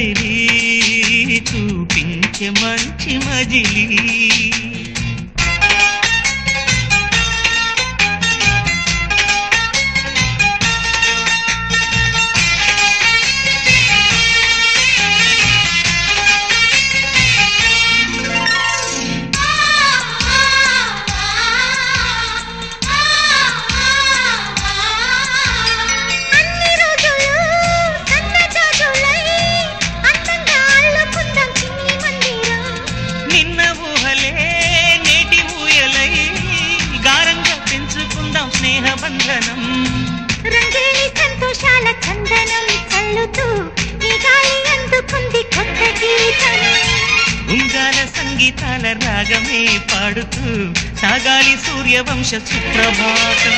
కదిలి చూపించే మంచి మజిలీ స్నేహబంధనం రంగేలి సంతోషాల చందనం చల్లుతూ ఈ గాలి అందుకుంది కొత్త గీతం ఉంగాల సంగీతాల రాగమే పాడుతూ సాగాలి సూర్యవంశ సుప్రభాతం